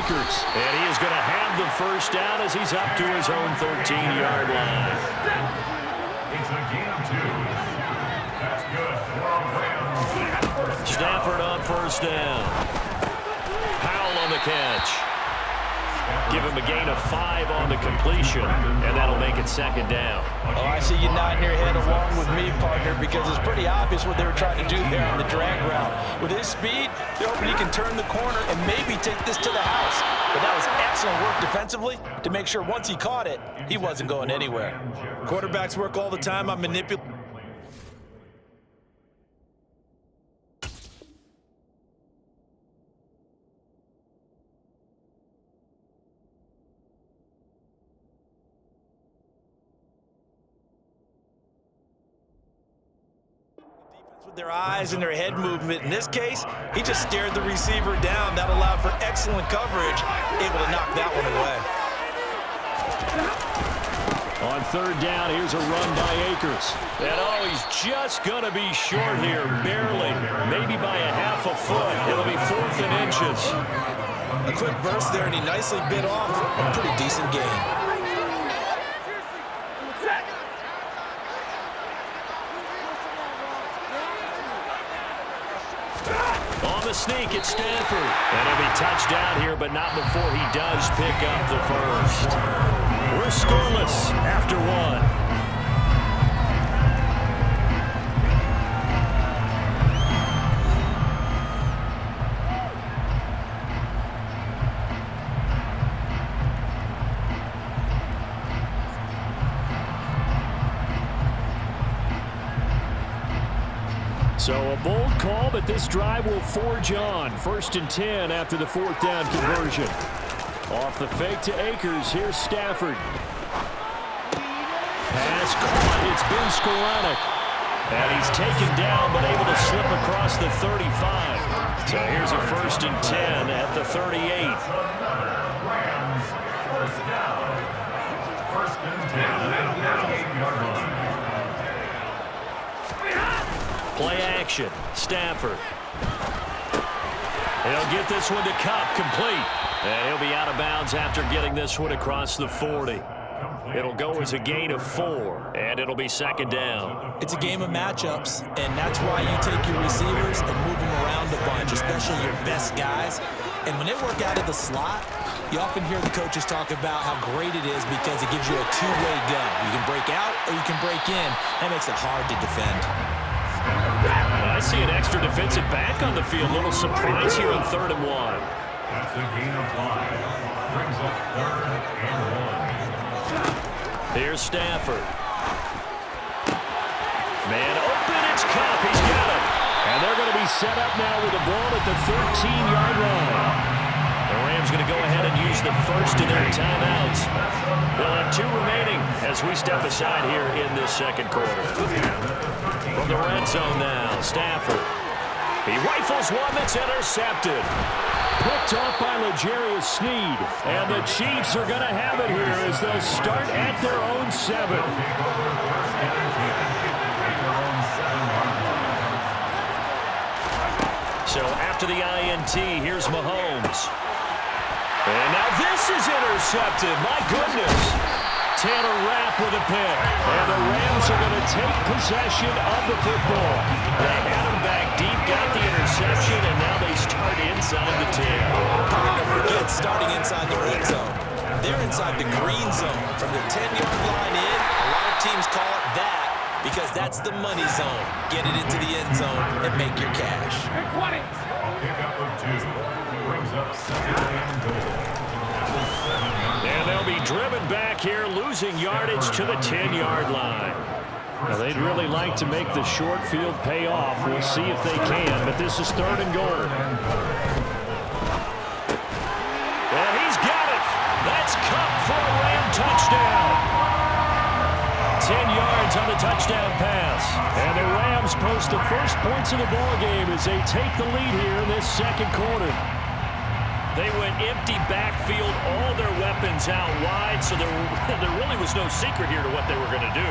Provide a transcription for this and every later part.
Akers. And he is going to have the first down as he's up to his own 13-yard line. It's a gain of 2. That's good. Stafford on first down. Powell on the catch. Give him a gain of 5 on the completion, and that'll make it second down. Oh, I see you nodding your head along with me, partner, because it's pretty obvious what they were trying to do there on the drag route. With his speed, they're hoping he can turn the corner and maybe take this to the house. But that was excellent work defensively to make sure once he caught it, he wasn't going anywhere. Quarterbacks work all the time on manipulation. With their eyes and their head movement. In this case, he just stared the receiver down. That allowed for excellent coverage, able to knock that one away. On third down, here's a run by Akers. And oh, he's just going to be short here, barely, maybe by a half a foot. It'll be 4th and inches. A quick burst there, and he nicely bit off a pretty decent gain. Sneak at Stanford. And he'll be touchdown here, but not before he does pick up the first. We're scoreless after 1. So a bold call, but this drive will forge on. 1st and 10 after the 4th down conversion. Off the fake to Akers. Here's Stafford. Pass caught. It's been sporadic. And he's taken down, but able to slip across the 35. So here's a 1st and 10 at the 38. Rams, first down. 1st and 10 at the 8-yard line. Play action. Stafford. He'll get this one to Kupp, complete. And he'll be out of bounds after getting this one across the 40. It'll go as a gain of 4, and it'll be second down. It's a game of matchups, and that's why you take your receivers and move them around a bunch, especially your best guys. And when they work out of the slot, you often hear the coaches talk about how great it is because it gives you a two-way gun. You can break out or you can break in. That makes it hard to defend. I see an extra defensive back on the field. Little surprise here on 3rd and 1. That's a gain of 5. Brings up 3rd and 1. Here's Stafford. Man open, it's Kupp. He's got it. And they're going to be set up now with the ball at the 13-yard line. The Rams going to go ahead and use the first of their timeouts. They'll have 2 remaining as we step aside here in this second quarter. From the red zone now, Stafford. He rifles one that's intercepted. Picked off by L'Jarius Sneed. And the Chiefs are going to have it here as they'll start at their own 7. So after the INT, here's Mahomes. And now this is intercepted. My goodness. Tanner Rapp with a pick. And the Rams are going to take possession of the football. They had him back deep, got the interception, and now they start inside the 10. Don't forget starting inside the red zone. They're inside the green zone. From the 10-yard line in, a lot of teams call it that because that's the money zone. Get it into the end zone and make your cash. Pickup of 2. Brings up 2nd and goal. And they'll be driven back here, losing yardage to the 10-yard line. Now, they'd really like to make the short field pay off. We'll see if they can, but this is 3rd and goal. And he's got it. That's Kupp for a Ram touchdown. 10 yards on the touchdown pass. And the Rams post the first points of the ballgame as they take the lead here in this second quarter. They went empty backfield, all their weapons out wide, so there really was no secret here to what they were going to do.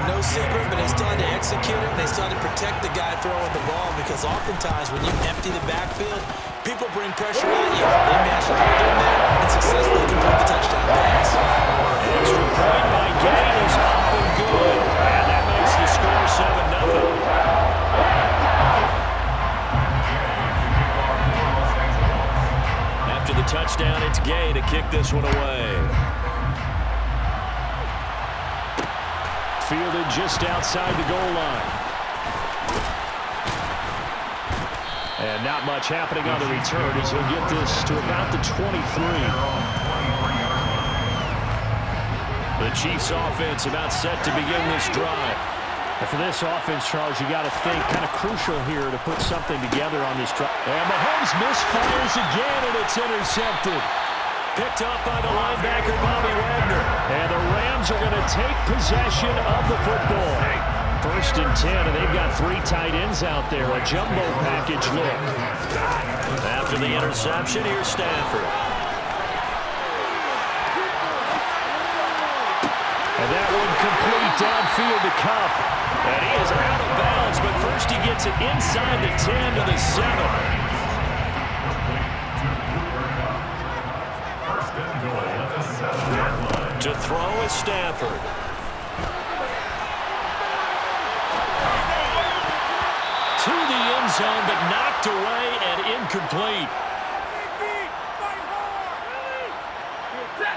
No secret, but they still had to execute it, and they still had to protect the guy throwing the ball because oftentimes when you empty the backfield, people bring pressure on you. They mash a hole in there, the touchdown. It's Gay to kick this one away. Fielded just outside the goal line. And not much happening on the return as he'll get this to about the 23. The Chiefs offense about set to begin this drive. And for this offense, Charles, you got to think kind of crucial here to put something together on this drive. And Mahomes misfires again, and it's intercepted. Picked up by the linebacker, Bobby Wagner. And the Rams are going to take possession of the football. 1st and 10, and they've got 3 tight ends out there. A jumbo package look. After the interception, here's Stafford. And that one complete downfield to Kupp. And he is out of bounds, but first he gets it inside the 10 to the 7. To throw is Stafford. To the end zone, but knocked away and incomplete.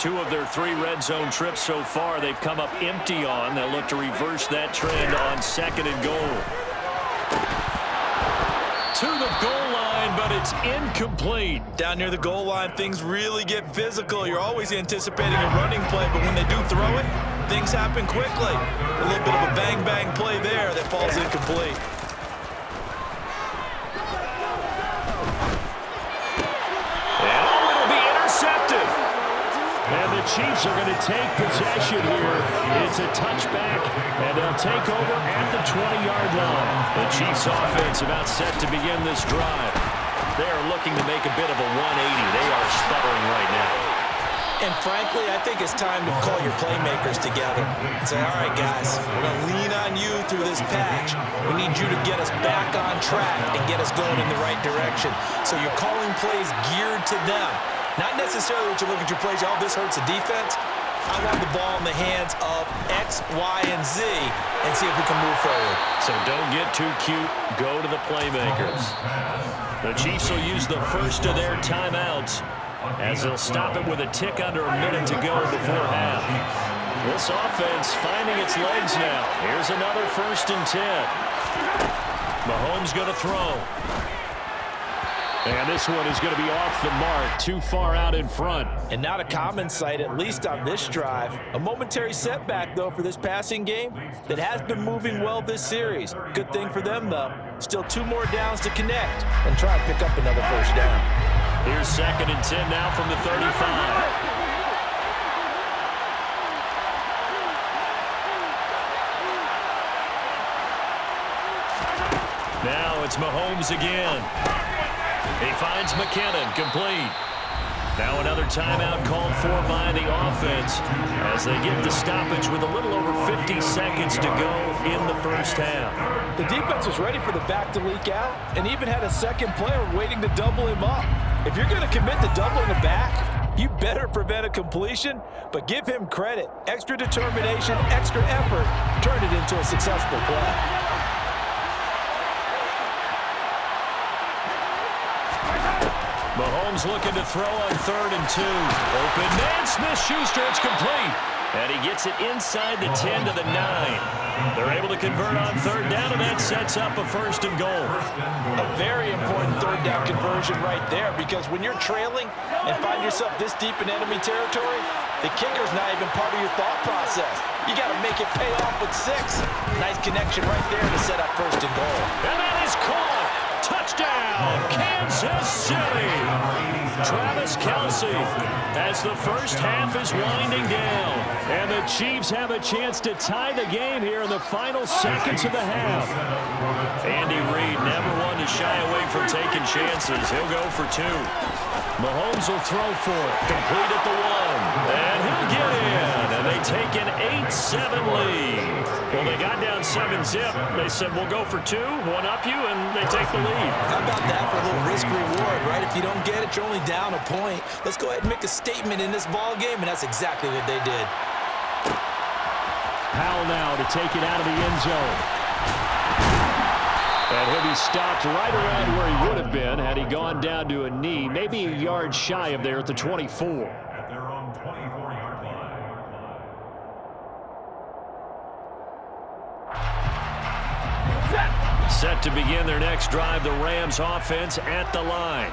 2 of their 3 red zone trips so far they've come up empty on. They'll look to reverse that trend on 2nd and goal. To the goal line, but it's incomplete. Down near the goal line, things really get physical. You're always anticipating a running play, but when they do throw it, things happen quickly. A little bit of a bang-bang play there that falls incomplete. And the Chiefs are going to take possession here. It's a touchback, and they'll take over at the 20-yard line. The Chiefs offense about set to begin this drive. They are looking to make a bit of a 180. They are sputtering right now. And frankly, I think it's time to call your playmakers together and say, all right, guys, we're going to lean on you through this patch. We need you to get us back on track and get us going in the right direction. So you're calling plays geared to them. Not necessarily that you look at your plays, oh, this hurts the defense. I want the ball in the hands of X, Y, and Z and see if we can move forward. So don't get too cute. Go to the playmakers. The Chiefs will use the first of their timeouts as they'll stop it with a tick under a minute to go before half. This offense finding its legs now. Here's another 1st and 10. Mahomes going to throw. And this one is going to be off the mark, too far out in front. And not a common sight, at least on this drive. A momentary setback, though, for this passing game that has been moving well this series. Good thing for them, though. Still 2 more downs to connect and try to pick up another 1st down. Here's 2nd and 10 now from the 35. Now it's Mahomes again. He finds McKinnon, complete. Now another timeout called for by the offense as they get the stoppage with a little over 50 seconds to go in the 1st half. The defense was ready for the back to leak out and even had a 2nd player waiting to double him up. If you're going to commit to doubling the back, you better prevent a completion, but give him credit. Extra determination, extra effort turned it into a successful play. Mahomes looking to throw on 3rd and 2. Open man, Smith-Schuster, it's complete. And he gets it inside the 10 to the 9. They're able to convert on 3rd down, and that sets up a 1st and goal. A very important 3rd down conversion right there, because when you're trailing and find yourself this deep in enemy territory, the kicker's not even part of your thought process. You got to make it pay off with 6. Nice connection right there to set up 1st and goal. And that is caught. Touchdown, Kansas City. Travis Kelce as the 1st half is winding down. And the Chiefs have a chance to tie the game here in the final seconds of the half. Andy Reid never one to shy away from taking chances. He'll go for 2. Mahomes will throw for it. Complete at the 1. And he'll get in. And they take an 8-7 lead. Well, they got down 7-zip. They said, we'll go for 2, 1-up you, and they take the lead. How about that for a little risk-reward, right? If you don't get it, you're only down a point. Let's go ahead and make a statement in this ball game, and that's exactly what they did. Powell now to take it out of the end zone. And he'll be stopped right around where he would have been had he gone down to a knee, maybe a yard shy of there at the 24. At their own 24-yard line. Set to begin their next drive, the Rams offense at the line.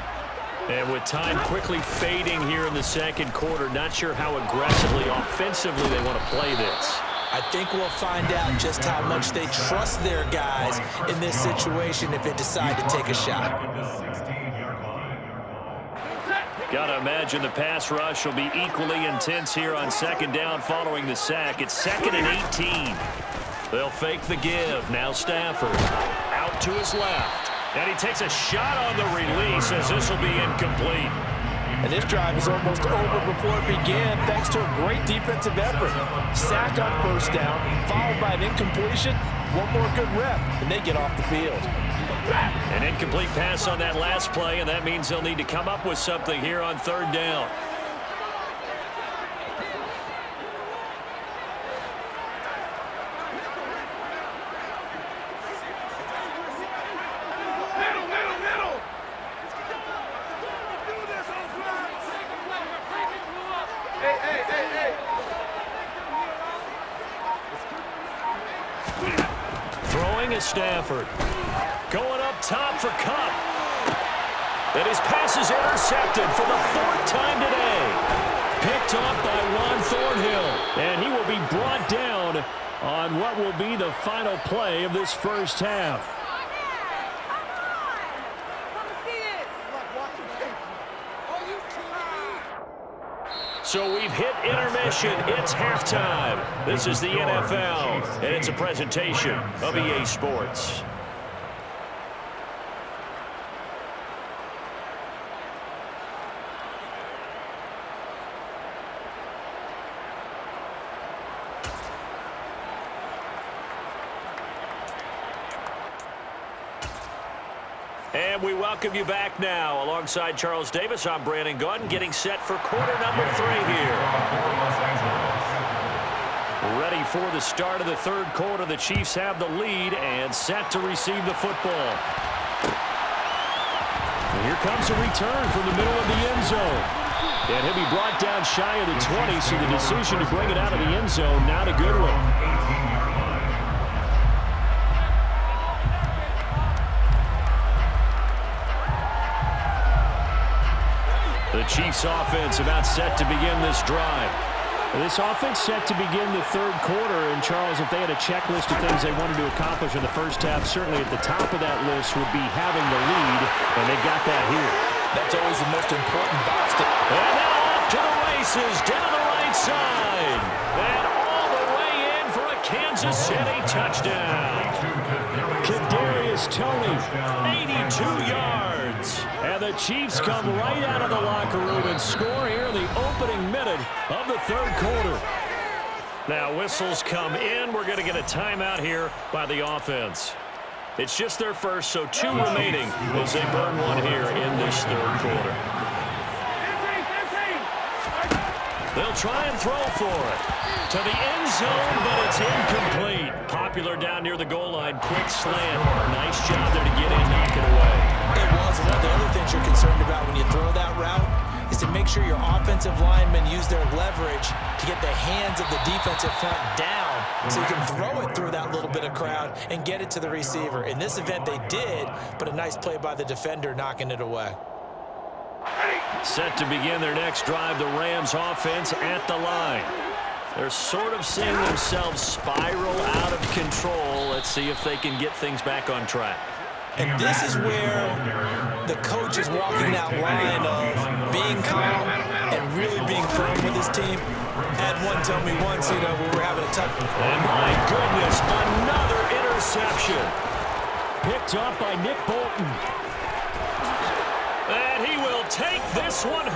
And with time quickly fading here in the second quarter, not sure how aggressively, offensively they want to play this. I think we'll find out just how much they trust their guys in this situation if they decide to take a shot. Got to imagine the pass rush will be equally intense here on second down following the sack. It's 2nd and 18. They'll fake the give. Now Stafford out to his left. And he takes a shot on the release as this will be incomplete. And this drive is almost over before it began thanks to a great defensive effort. Sack on first down, followed by an incompletion. One more good rep, and they get off the field. An incomplete pass on that last play, and that means they'll need to come up with something here on third down. Throwing is Stafford. Going up top for Cup. And his pass is intercepted for the 4th time today. Picked off by Juan Thornhill. And he will be brought down on what will be the final play of this first half. So we've hit intermission. It's halftime. This is the NFL, and it's a presentation of EA Sports. And we welcome you back now. Alongside Charles Davis, I'm Brandon Gaudin, getting set for quarter number 3 here. Ready for the start of the third quarter. The Chiefs have the lead and set to receive the football. And here comes a return from the middle of the end zone. And he'll be brought down shy of the 20, so the decision to bring it out of the end zone, not a good one. The Chiefs offense about set to begin this drive. This offense set to begin the third quarter. And, Charles, if they had a checklist of things they wanted to accomplish in the first half, certainly at the top of that list would be having the lead, and they got that here. That's always the most important box to... And now off to the races, down the right side. And all the way in for a Kansas City touchdown. Kadarius Toney, 82 yards. And the Chiefs come right out of the locker room and score here in the opening minute of the third quarter. Now whistles come in. We're going to get a timeout here by the offense. It's just their first, so 2 remaining as they burn one here in this third quarter. They'll try and throw for it. To the end zone, but it's incomplete. Popular down near the goal line. Quick slant. Nice job there to get in, knock it away. It was. One of the other things you're concerned about when you throw that route is to make sure your offensive linemen use their leverage to get the hands of the defensive front down so you can throw it through that little bit of crowd and get it to the receiver. In this event, they did, but a nice play by the defender knocking it away. Set to begin their next drive, the Rams offense at the line. They're sort of seeing themselves spiral out of control. Let's see if they can get things back on track. And this is where the coach is walking that line of being calm and really being firm with his team. Had one tell me once, we were having a tough... And my goodness, another interception. Picked off by Nick Bolton. And he will take this one